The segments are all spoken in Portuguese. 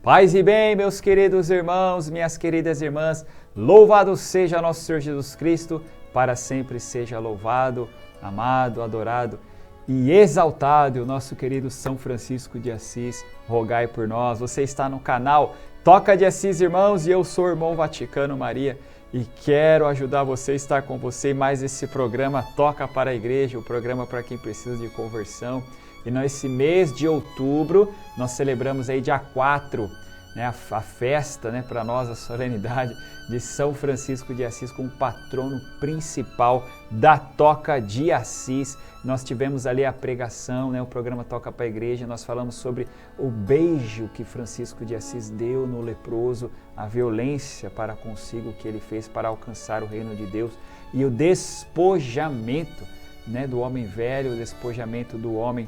Paz e bem, meus queridos irmãos, minhas queridas irmãs, louvado seja nosso Senhor Jesus Cristo, para sempre seja louvado, amado, adorado e exaltado o nosso querido São Francisco de Assis, rogai por nós. Você está no canal Toca de Assis, irmãos, e eu sou o irmão Vaticano Maria e quero ajudar você a estar com você em mais esse programa Toca para a Igreja, o programa para quem precisa de conversão. E nesse mês de outubro, nós celebramos aí dia 4, né, a festa, né, para nós, a solenidade de São Francisco de Assis como patrono principal da Toca de Assis. Nós tivemos ali a pregação, né, o programa Toca para a Igreja, nós falamos sobre o beijo que Francisco de Assis deu no leproso, a violência para consigo que ele fez para alcançar o reino de Deus e o despojamento, né, do homem velho, o despojamento do homem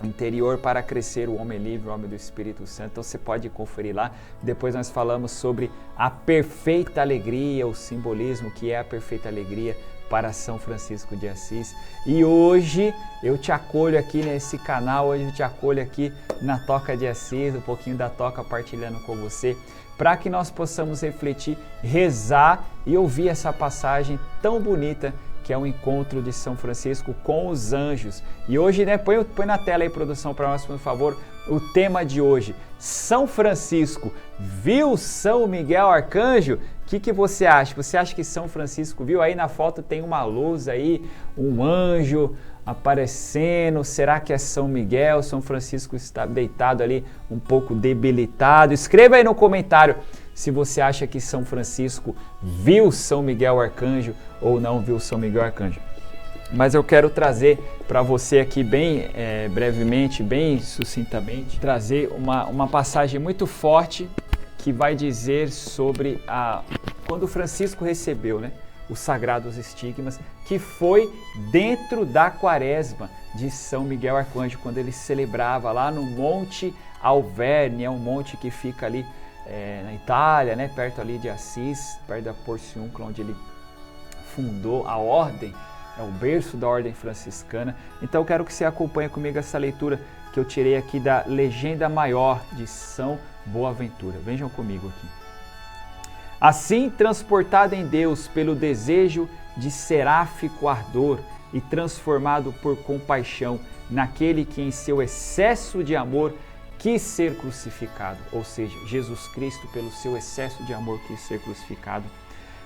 interior para crescer o homem livre, o homem do Espírito Santo. Então você pode conferir lá. Depois nós falamos sobre a perfeita alegria, o simbolismo que é a perfeita alegria para São Francisco de Assis. E hoje eu te acolho aqui nesse canal, hoje eu te acolho aqui na Toca de Assis, um pouquinho da Toca partilhando com você, para que nós possamos refletir, rezar e ouvir essa passagem tão bonita que é o encontro de São Francisco com os anjos. E hoje, né, põe na tela aí, produção, para nós, por favor, o tema de hoje. São Francisco viu São Miguel Arcanjo? O que você acha? Você acha que São Francisco viu? Aí na foto tem uma luz aí, um anjo aparecendo. Será que é São Miguel? São Francisco está deitado ali, um pouco debilitado. Escreva aí no comentário se você acha que São Francisco viu São Miguel Arcanjo ou não viu São Miguel Arcanjo. Mas eu quero trazer para você aqui bem brevemente, bem sucintamente, trazer uma passagem muito forte que vai dizer sobre quando Francisco recebeu, né, os sagrados estigmas, que foi dentro da quaresma de São Miguel Arcanjo, quando ele celebrava lá no Monte Alverne, é um monte que fica ali na Itália, né, perto ali de Assis, perto da Porciúncula, onde ele fundou a ordem, é o berço da ordem franciscana. Então eu quero que você acompanhe comigo essa leitura que eu tirei aqui da Legenda Maior de São Boaventura. Vejam comigo aqui. Assim, transportado em Deus pelo desejo de seráfico ardor e transformado por compaixão naquele que em seu excesso de amor quis ser crucificado, ou seja, Jesus Cristo pelo seu excesso de amor quis ser crucificado.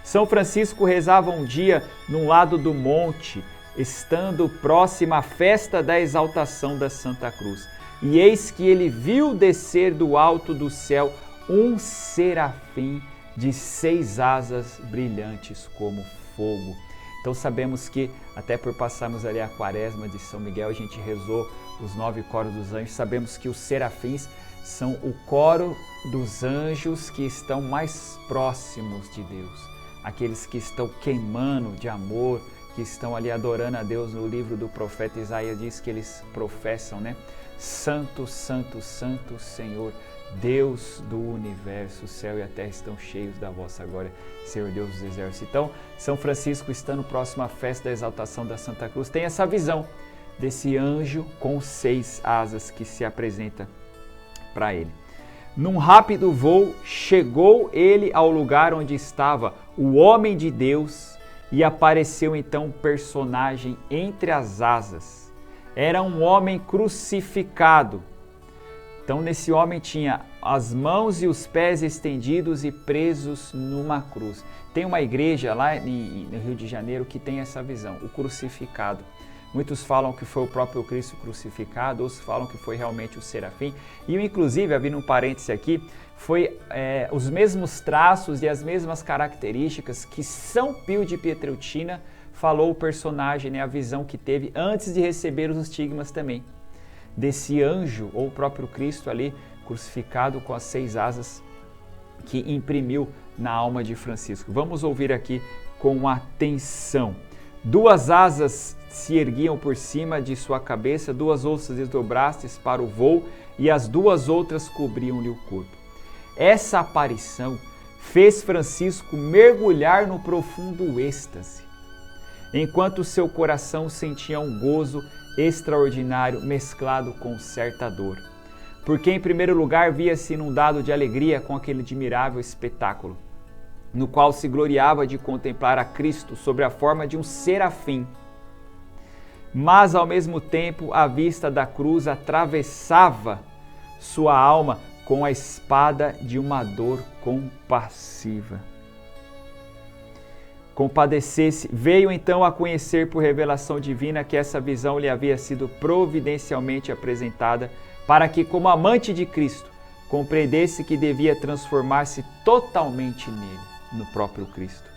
São Francisco rezava um dia num lado do monte, estando próxima à festa da exaltação da Santa Cruz. E eis que ele viu descer do alto do céu um serafim de 6 asas brilhantes como fogo. Então sabemos que, até por passarmos ali a quaresma de São Miguel, a gente rezou os 9 coros dos anjos, sabemos que os serafins são o coro dos anjos que estão mais próximos de Deus, aqueles que estão queimando de amor, que estão ali adorando a Deus. No livro do profeta Isaías diz que eles professam, né? Santo, Santo, Santo Senhor, Deus do universo, o céu e a terra estão cheios da vossa glória, Senhor Deus dos exércitos. Então, São Francisco, estando próximo à festa da exaltação da Santa Cruz, tem essa visão desse anjo com 6 asas que se apresenta para ele. Num rápido voo, chegou ele ao lugar onde estava o homem de Deus e apareceu então um personagem entre as asas. Era um homem crucificado. Então, nesse homem tinha as mãos e os pés estendidos e presos numa cruz. Tem uma igreja lá no Rio de Janeiro que tem essa visão, o crucificado. Muitos falam que foi o próprio Cristo crucificado, outros falam que foi realmente o serafim. E, inclusive, abrindo um parêntese aqui, foi os mesmos traços e as mesmas características que São Pio de Pietrelcina falou o personagem, né, a visão que teve antes de receber os estigmas também. Desse anjo, ou o próprio Cristo ali, crucificado com as 6 asas que imprimiu na alma de Francisco. Vamos ouvir aqui com atenção. 2 asas se erguiam por cima de sua cabeça, 2 outras desdobrastes para o voo e as 2 outras cobriam-lhe o corpo. Essa aparição fez Francisco mergulhar no profundo êxtase, enquanto seu coração sentia um gozo extraordinário mesclado com certa dor. porque em primeiro lugar via-se inundado de alegria com aquele admirável espetáculo, no qual se gloriava de contemplar a Cristo sob a forma de um serafim. Mas ao mesmo tempo a vista da cruz atravessava sua alma com a espada de uma dor compassiva. Compadecesse, veio então a conhecer por revelação divina que essa visão lhe havia sido providencialmente apresentada para que, como amante de Cristo, compreendesse que devia transformar-se totalmente nele, no próprio Cristo,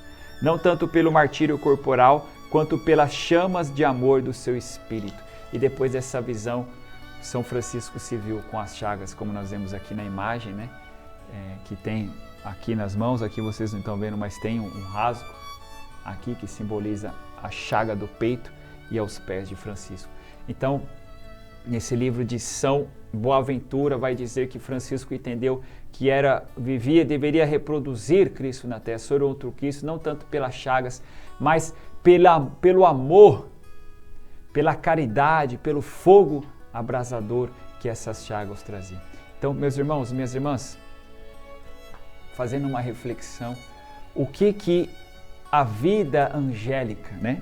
não tanto pelo martírio corporal, quanto pelas chamas de amor do seu espírito. E depois dessa visão, São Francisco se viu com as chagas, como nós vemos aqui na imagem, né? Que tem aqui nas mãos, aqui vocês não estão vendo, mas tem um rasgo aqui que simboliza a chaga do peito e aos pés de Francisco. Então, nesse livro de São Boaventura vai dizer que Francisco entendeu que deveria reproduzir Cristo na terra, ser outro Cristo, não tanto pelas chagas, mas pelo amor, pela caridade, pelo fogo abrasador que essas chagas traziam. Então, meus irmãos, minhas irmãs, fazendo uma reflexão, o que a vida angélica, né?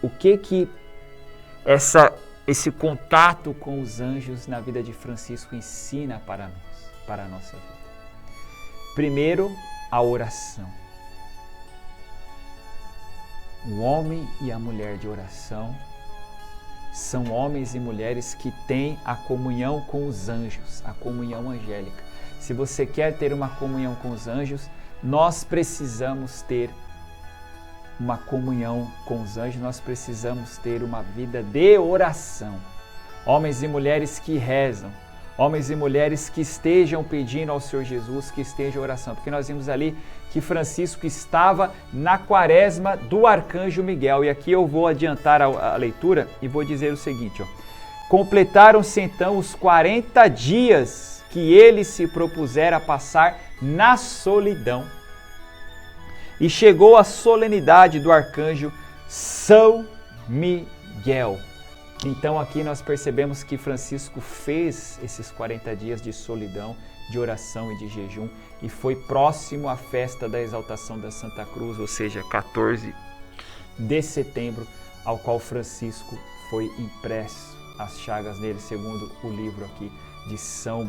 O que esse contato com os anjos na vida de Francisco ensina para nós, para a nossa vida? Primeiro, a oração. O homem e a mulher de oração são homens e mulheres que têm a comunhão com os anjos, a comunhão angélica. Se você quer ter uma comunhão com os anjos, nós precisamos ter uma comunhão com os anjos, nós precisamos ter uma vida de oração. Homens e mulheres que rezam, homens e mulheres que estejam pedindo ao Senhor Jesus, que estejam em oração. Porque nós vimos ali que Francisco estava na quaresma do Arcanjo Miguel. E aqui eu vou adiantar a leitura e vou dizer o seguinte, ó. Completaram-se então os 40 dias que ele se propusera a passar na solidão. E chegou a solenidade do Arcanjo São Miguel. Então aqui nós percebemos que Francisco fez esses 40 dias de solidão, de oração e de jejum, e foi próximo à festa da exaltação da Santa Cruz, ou seja, 14 de setembro, ao qual Francisco foi impresso as chagas nele, segundo o livro aqui de São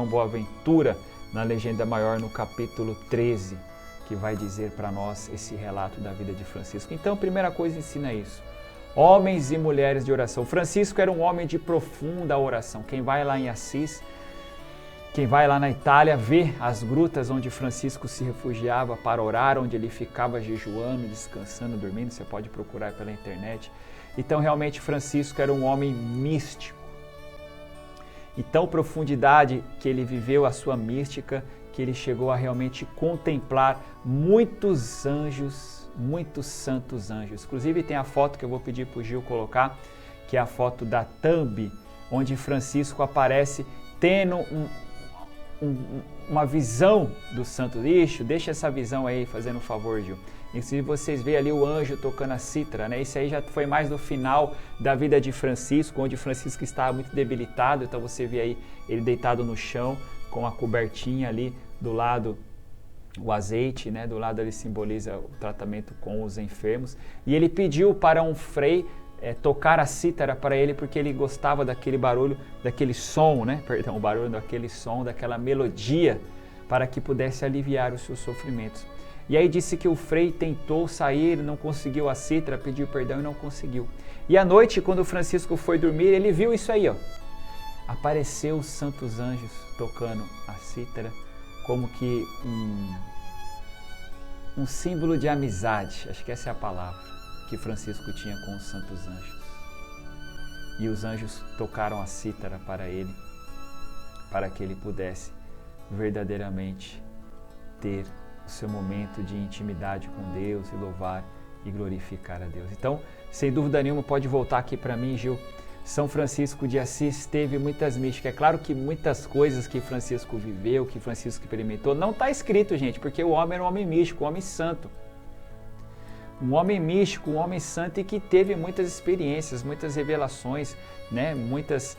Boaventura, na Legenda Maior, no capítulo 13, que vai dizer para nós esse relato da vida de Francisco. Então, a primeira coisa ensina isso. Homens e mulheres de oração. Francisco era um homem de profunda oração. Quem vai lá em Assis, quem vai lá na Itália, vê as grutas onde Francisco se refugiava para orar, onde ele ficava jejuando, descansando, dormindo. Você pode procurar pela internet. Então, realmente, Francisco era um homem místico. E tão profundidade que ele viveu a sua mística, que ele chegou a realmente contemplar muitos anjos, muitos santos anjos. Inclusive tem a foto que eu vou pedir para o Gil colocar, que é a foto da thumb, onde Francisco aparece tendo uma visão do santo. Ixi, deixa essa visão aí, fazendo um favor, Gil. E se vocês veem ali o anjo tocando a cítara, né? Isso aí já foi mais no final da vida de Francisco, onde Francisco estava muito debilitado. Então você vê aí ele deitado no chão, com a cobertinha ali do lado, o azeite, né? Do lado ele simboliza o tratamento com os enfermos. E ele pediu para um frei tocar a cítara para ele, porque ele gostava daquele barulho, daquele som, né? Perdão, o barulho daquele som, daquela melodia, para que pudesse aliviar os seus sofrimentos. E aí disse que o frei tentou sair, não conseguiu a cítara, pediu perdão e não conseguiu. E à noite, quando Francisco foi dormir, ele viu isso aí, ó. Apareceu os santos anjos tocando a cítara, como que um símbolo de amizade, acho que essa é a palavra, que Francisco tinha com os santos anjos. E os anjos tocaram a cítara para ele, para que ele pudesse verdadeiramente ter o seu momento de intimidade com Deus e louvar e glorificar a Deus. Então, sem dúvida nenhuma, pode voltar aqui para mim, Gil. São Francisco de Assis teve muitas místicas. É claro que muitas coisas que Francisco viveu, que Francisco experimentou, não está escrito, gente, porque o homem era um homem místico, um homem santo. Um homem místico, um homem santo e que teve muitas experiências, muitas revelações, né? Muitas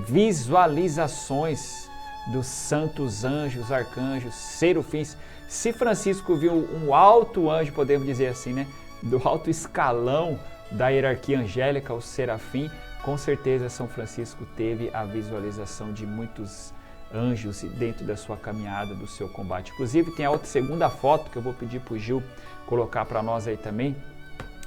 visualizações dos santos anjos, arcanjos, serufins. Se Francisco viu um alto anjo, podemos dizer assim, né, do alto escalão da hierarquia angélica, o serafim, com certeza São Francisco teve a visualização de muitos anjos dentro da sua caminhada, do seu combate. Inclusive tem a outra segunda foto que eu vou pedir para o Gil colocar para nós aí também,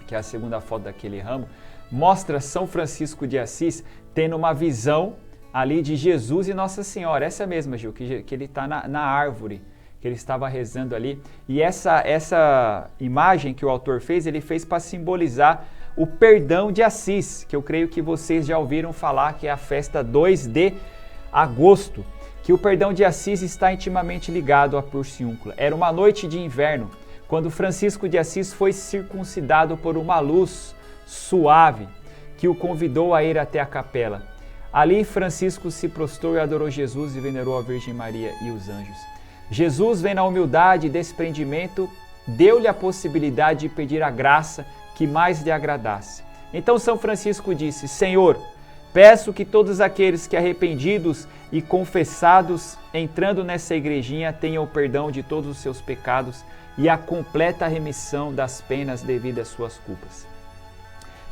que é a segunda foto daquele ramo, mostra São Francisco de Assis tendo uma visão ali de Jesus e Nossa Senhora, essa mesma, Gil, que ele está na árvore, que ele estava rezando ali. E essa imagem que o autor fez, ele fez para simbolizar o perdão de Assis, que eu creio que vocês já ouviram falar, que é a festa 2 de agosto, que o perdão de Assis está intimamente ligado à Porciúncula. Era uma noite de inverno, quando Francisco de Assis foi circuncidado por uma luz suave, que o convidou a ir até a capela. Ali Francisco se prostrou e adorou Jesus e venerou a Virgem Maria e os anjos. Jesus, vendo a humildade e desprendimento, deu-lhe a possibilidade de pedir a graça que mais lhe agradasse. Então São Francisco disse: Senhor, peço que todos aqueles que arrependidos e confessados, entrando nessa igrejinha, tenham o perdão de todos os seus pecados e a completa remissão das penas devido às suas culpas.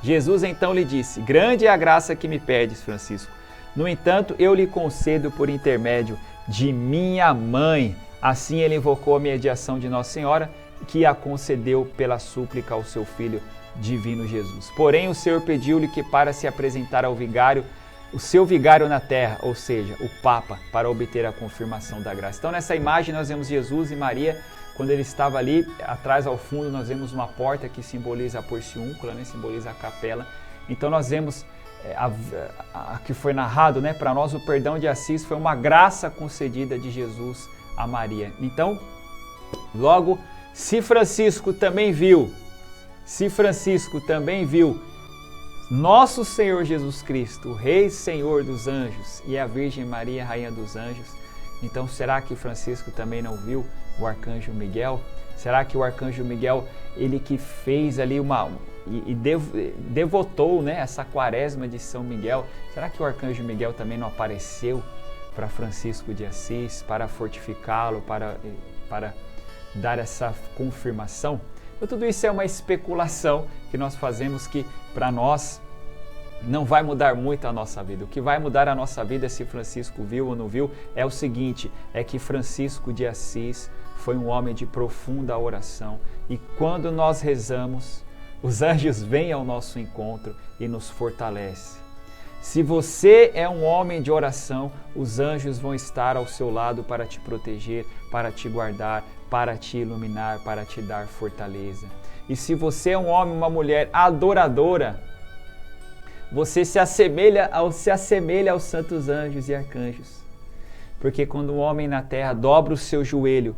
Jesus então lhe disse: grande é a graça que me pedes, Francisco. No entanto, eu lhe concedo por intermédio de minha mãe. Assim ele invocou a mediação de Nossa Senhora, que a concedeu pela súplica ao seu Filho divino Jesus. Porém, o Senhor pediu-lhe que para se apresentar ao vigário, o seu vigário na terra, ou seja, o Papa, para obter a confirmação da graça. Então, nessa imagem nós vemos Jesus e Maria, quando ele estava ali, atrás ao fundo nós vemos uma porta que simboliza a Porciúncula, né? Simboliza a capela. Então nós vemos a que foi narrado, né? Para nós o perdão de Assis foi uma graça concedida de Jesus a Maria. Então, logo, se Francisco também viu nosso Senhor Jesus Cristo, o Rei Senhor dos anjos, e a Virgem Maria, Rainha dos anjos, então será que Francisco também não viu o Arcanjo Miguel? Será que o Arcanjo Miguel, ele que fez ali devotou, né, essa quaresma de São Miguel, será que o Arcanjo Miguel também não apareceu para Francisco de Assis, para fortificá-lo, para dar essa confirmação? Então, tudo isso é uma especulação que nós fazemos, que para nós não vai mudar muito a nossa vida. O que vai mudar a nossa vida, se Francisco viu ou não viu, é o seguinte, é que Francisco de Assis foi um homem de profunda oração, e quando nós rezamos, os anjos vêm ao nosso encontro e nos fortalecem. Se você é um homem de oração, os anjos vão estar ao seu lado para te proteger, para te guardar, para te iluminar, para te dar fortaleza. E se você é um homem, uma mulher adoradora, você se assemelha aos santos anjos e arcanjos. Porque quando um homem na terra dobra o seu joelho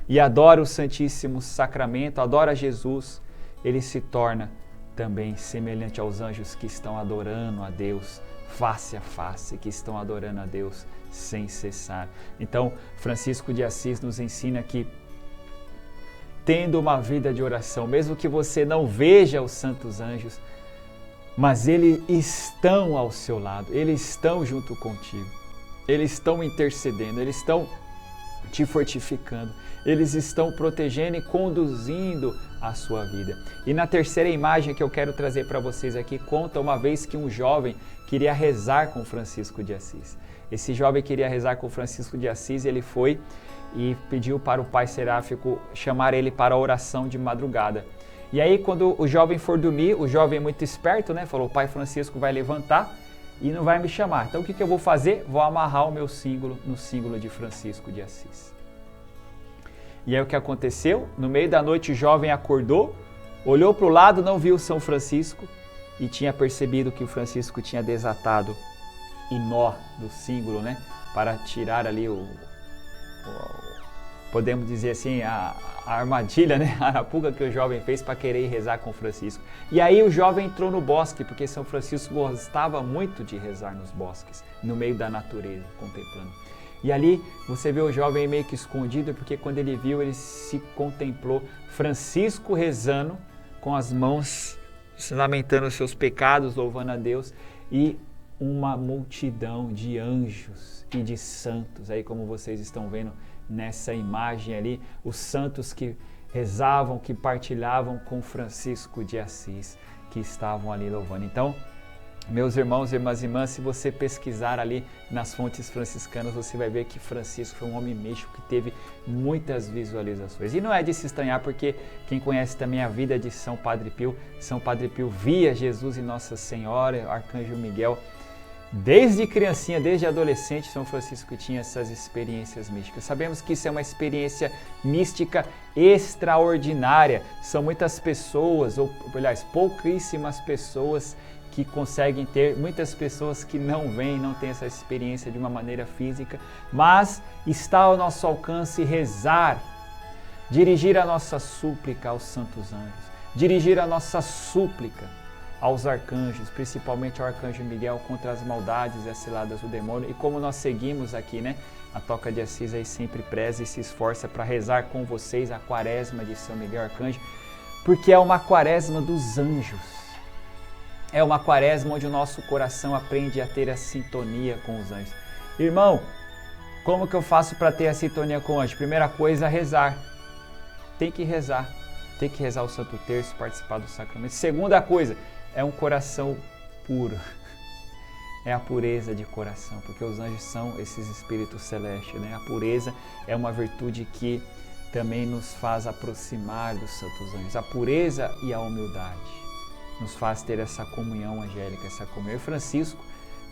e adora o Santíssimo Sacramento, adora Jesus, ele se torna também semelhante aos anjos que estão adorando a Deus face a face, que estão adorando a Deus sem cessar. Então, Francisco de Assis nos ensina que, tendo uma vida de oração, mesmo que você não veja os santos anjos, mas eles estão ao seu lado, eles estão junto contigo, eles estão intercedendo, eles estão te fortificando, eles estão protegendo e conduzindo a sua vida. E na terceira imagem que eu quero trazer para vocês aqui, conta uma vez que um jovem queria rezar com Francisco de Assis. Esse jovem queria rezar com Francisco de Assis, ele foi e pediu para o pai seráfico chamar ele para a oração de madrugada. E aí, quando o jovem for dormir, o jovem é muito esperto, né? Falou: o pai Francisco vai levantar e não vai me chamar. Então, o que eu vou fazer? Vou amarrar o meu símbolo no símbolo de Francisco de Assis. E aí, o que aconteceu? No meio da noite, o jovem acordou, olhou para o lado, não viu São Francisco e tinha percebido que o Francisco tinha desatado o nó do símbolo, né? Para tirar ali podemos dizer assim, a armadilha, né? A arapuca que o jovem fez para querer rezar com Francisco. E aí o jovem entrou no bosque, porque São Francisco gostava muito de rezar nos bosques, no meio da natureza, contemplando. E ali você vê o jovem meio que escondido, porque quando ele viu, ele se contemplou Francisco rezando com as mãos, lamentando os seus pecados, louvando a Deus, e uma multidão de anjos e de santos, aí como vocês estão vendo nessa imagem ali, os santos que rezavam, que partilhavam com Francisco de Assis, que estavam ali louvando. Então, meus irmãos e irmãs, se você pesquisar ali nas fontes franciscanas, você vai ver que Francisco foi um homem místico que teve muitas visualizações. E não é de se estranhar, porque quem conhece também a vida de São Padre Pio via Jesus e Nossa Senhora, Arcanjo Miguel. Desde criancinha, desde adolescente, São Francisco tinha essas experiências místicas. Sabemos que isso é uma experiência mística extraordinária. São muitas pessoas, ou aliás, pouquíssimas pessoas que conseguem ter, muitas pessoas que não veem, não têm essa experiência de uma maneira física, mas está ao nosso alcance rezar, dirigir a nossa súplica aos santos anjos, dirigir a nossa súplica aos arcanjos, principalmente ao arcanjo Miguel, contra as maldades e as ciladas do demônio. E como nós seguimos aqui, né, a Toca de Assis aí sempre preza e se esforça para rezar com vocês a quaresma de São Miguel Arcanjo, porque é uma quaresma dos anjos. É uma quaresma onde o nosso coração aprende a ter a sintonia com os anjos. Irmão, como que eu faço para ter a sintonia com o anjo? Primeira coisa, rezar. Tem que rezar. Tem que rezar o Santo Terço, participar do sacramento. Segunda coisa, é um coração puro. É a pureza de coração, porque os anjos são esses espíritos celestes, né? A pureza é uma virtude que também nos faz aproximar dos santos anjos. A pureza e a humildade nos faz ter essa comunhão angélica, essa comunhão. E Francisco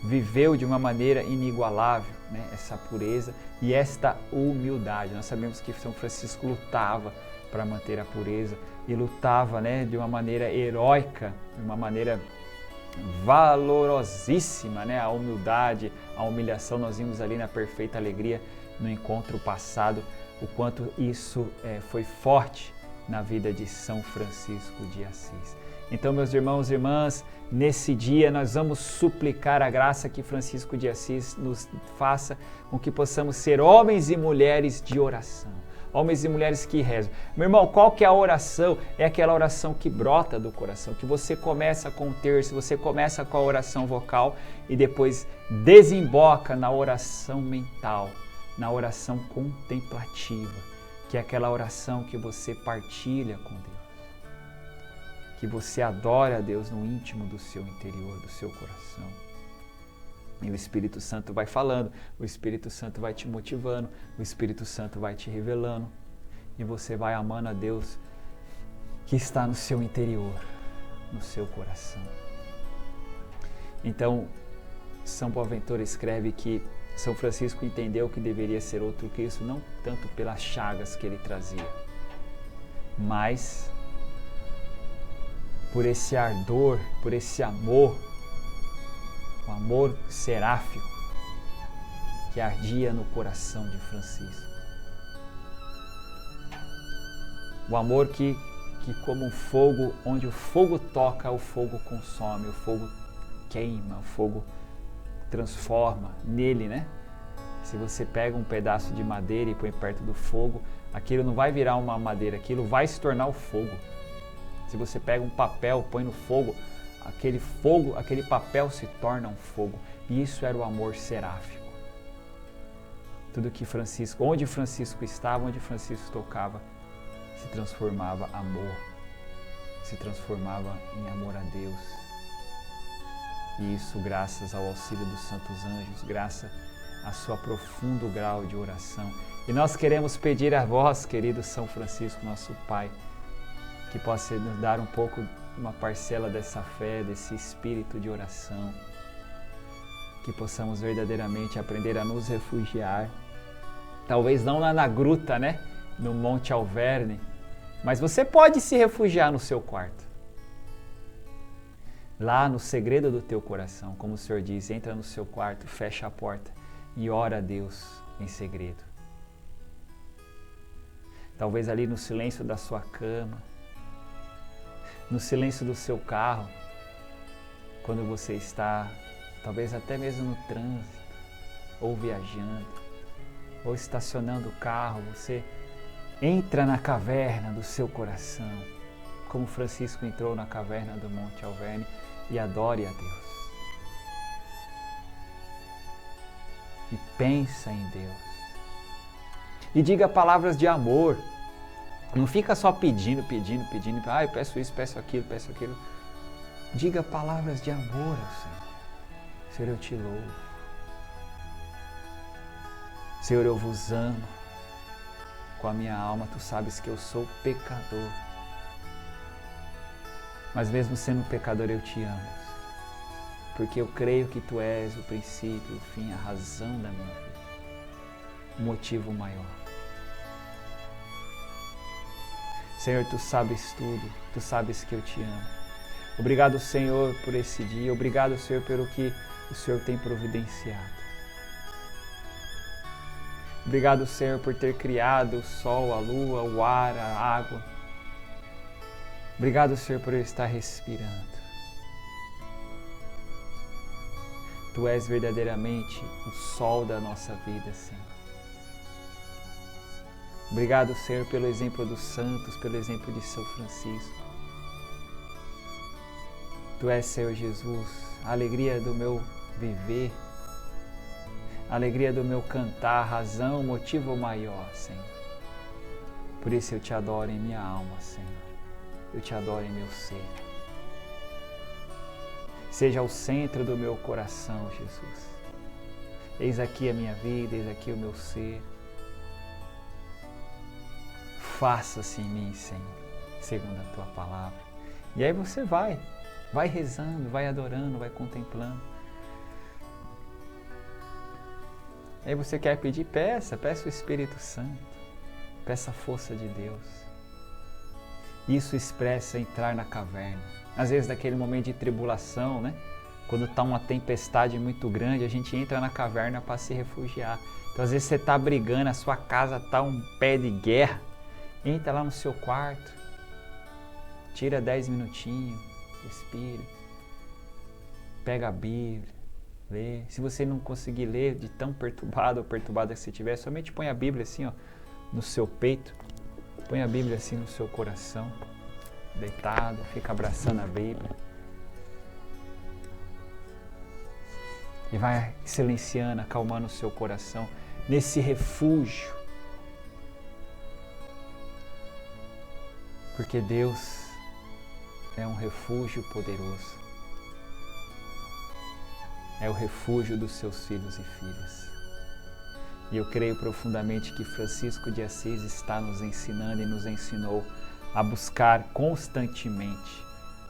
viveu de uma maneira inigualável, né, essa pureza e esta humildade. Nós sabemos que São Francisco lutava para manter a pureza e lutava, né, de uma maneira heróica, de uma maneira valorosíssima, né, a humildade, a humilhação. Nós vimos ali na Perfeita Alegria, no encontro passado, o quanto isso foi forte na vida de São Francisco de Assis. Então, meus irmãos e irmãs, nesse dia nós vamos suplicar a graça que Francisco de Assis nos faça com que possamos ser homens e mulheres de oração, homens e mulheres que rezam. Meu irmão, qual que é a oração? É aquela oração que brota do coração, que você começa com o terço, você começa com a oração vocal e depois desemboca na oração mental, na oração contemplativa, que é aquela oração que você partilha com Deus, que você adora a Deus no íntimo do seu interior, do seu coração. E o Espírito Santo vai falando, o Espírito Santo vai te motivando, o Espírito Santo vai te revelando e você vai amando a Deus que está no seu interior, no seu coração. Então, São Boaventura escreve que São Francisco entendeu que deveria ser outro Cristo, não tanto pelas chagas que ele trazia, mas por esse ardor, por esse amor, o amor seráfico que ardia no coração de Francisco. O amor que como um fogo, onde o fogo toca, o fogo consome, o fogo queima, o fogo transforma nele, né? Se você pega um pedaço de madeira e põe perto do fogo, aquilo não vai virar uma madeira, aquilo vai se tornar o fogo. Se você pega um papel, põe no fogo, aquele papel se torna um fogo. E isso era o amor seráfico. Tudo que Francisco, onde Francisco estava, onde Francisco tocava, se transformava amor, se transformava em amor a Deus. E isso graças ao auxílio dos santos anjos, graças a sua profundo grau de oração. E nós queremos pedir a vós, querido São Francisco, nosso Pai, que possa nos dar um pouco, uma parcela dessa fé, desse espírito de oração, que possamos verdadeiramente aprender a nos refugiar, talvez não lá na gruta, né, no Monte Alverne, mas você pode se refugiar no seu quarto, lá no segredo do teu coração, como o Senhor diz, entra no seu quarto, fecha a porta e ora a Deus em segredo. Talvez ali no silêncio da sua cama, no silêncio do seu carro, quando você está, talvez até mesmo no trânsito, ou viajando, ou estacionando o carro, você entra na caverna do seu coração, como Francisco entrou na caverna do Monte Alverne, e adore a Deus. e pensa em Deus. E diga palavras de amor. Não fica só pedindo. Eu peço isso, peço aquilo. Diga palavras de amor ao Senhor. Senhor, eu te louvo. Senhor, eu vos amo. Com a minha alma, tu sabes que eu sou pecador. Mas mesmo sendo pecador, eu te amo. Porque eu creio que tu és o princípio, o fim, a razão da minha vida. O motivo maior. Senhor, tu sabes tudo. Tu sabes que eu te amo. Obrigado, Senhor, por esse dia. Obrigado, Senhor, pelo que o Senhor tem providenciado. Obrigado, Senhor, por ter criado o sol, a lua, o ar, a água. Obrigado, Senhor, por eu estar respirando. Tu és verdadeiramente o sol da nossa vida, Senhor. Obrigado, Senhor, pelo exemplo dos santos, pelo exemplo de São Francisco. Tu és, Senhor Jesus, a alegria do meu viver, a alegria do meu cantar, razão, motivo maior, Senhor. Por isso eu te adoro em minha alma, Senhor. Eu te adoro em meu ser. Seja o centro do meu coração, Jesus. Eis aqui a minha vida, eis aqui o meu ser. Faça-se em mim, Senhor, segundo a tua palavra. E aí você vai rezando, vai adorando, vai contemplando. Aí você quer pedir, peça o Espírito Santo, peça a força de Deus. Isso expressa entrar na caverna. Às vezes naquele momento de tribulação, né? Quando está uma tempestade muito grande, a gente entra na caverna para se refugiar. Então às vezes você está brigando, a sua casa está um pé de guerra. Entra lá no seu quarto, tira 10 minutinhos, respira, pega a Bíblia, lê. Se você não conseguir ler de tão perturbado ou perturbada que você estiver, somente põe a Bíblia assim, ó, no seu peito, põe a Bíblia assim no seu coração, deitado, fica abraçando a Bíblia. E vai silenciando, acalmando o seu coração nesse refúgio. Porque Deus é um refúgio poderoso. É o refúgio dos seus filhos e filhas. E eu creio profundamente que Francisco de Assis está nos ensinando e nos ensinou a buscar constantemente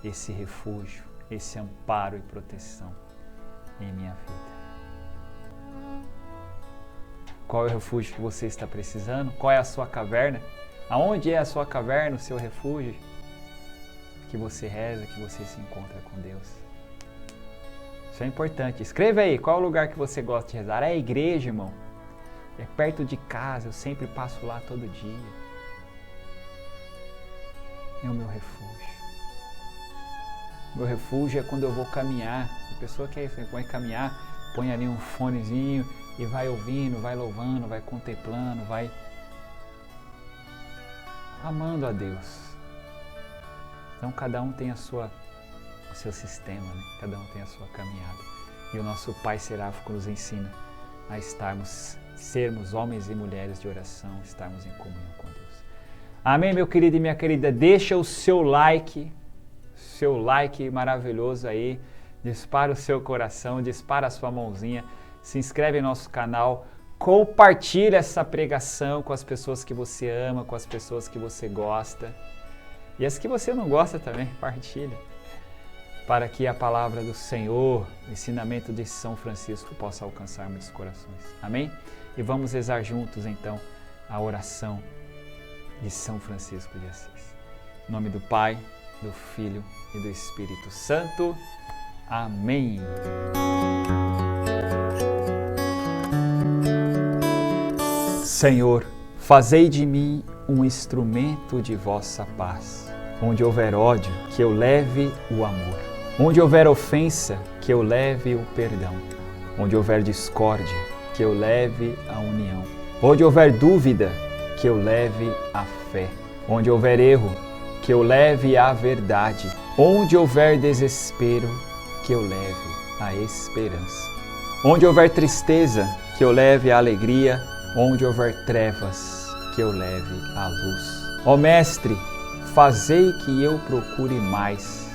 esse refúgio, esse amparo e proteção em minha vida. Qual é o refúgio que você está precisando? Qual é a sua caverna? Aonde é a sua caverna, o seu refúgio? Que você reza, que você se encontra com Deus. Isso é importante. Escreva aí, qual é o lugar que você gosta de rezar? É a igreja, irmão. É perto de casa, eu sempre passo lá todo dia. É o meu refúgio. Meu refúgio é quando eu vou caminhar. A pessoa que vai caminhar, põe ali um fonezinho e vai ouvindo, vai louvando, vai contemplando, vai amando a Deus. Então cada um tem o seu sistema, né? Cada um tem a sua caminhada. E o nosso Pai Seráfico nos ensina a sermos homens e mulheres de oração, estarmos em comunhão com Deus. Amém, meu querido e minha querida? Deixa o seu like maravilhoso aí, dispara o seu coração, dispara a sua mãozinha, se inscreve no nosso canal, compartilha essa pregação com as pessoas que você ama, com as pessoas que você gosta. E as que você não gosta também, partilha. Para que a palavra do Senhor, o ensinamento de São Francisco possa alcançar muitos corações. Amém? E vamos rezar juntos então a oração de São Francisco de Assis. Em nome do Pai, do Filho e do Espírito Santo. Amém. Senhor, fazei de mim um instrumento de vossa paz. Onde houver ódio, que eu leve o amor. Onde houver ofensa, que eu leve o perdão. Onde houver discórdia, que eu leve a união. Onde houver dúvida, que eu leve a fé. Onde houver erro, que eu leve a verdade. Onde houver desespero, que eu leve a esperança. Onde houver tristeza, que eu leve a alegria, onde houver trevas, que eu leve a luz. Ó Mestre, fazei que eu procure mais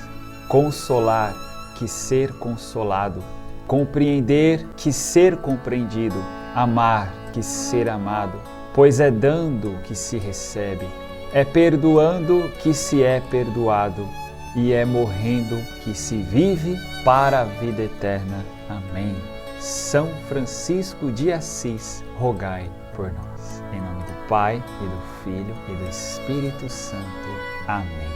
consolar que ser consolado, compreender que ser compreendido, amar que ser amado, pois é dando que se recebe, é perdoando que se é perdoado, e é morrendo que se vive para a vida eterna. Amém. São Francisco de Assis, rogai por nós. Em nome do Pai, e do Filho, e do Espírito Santo. Amém.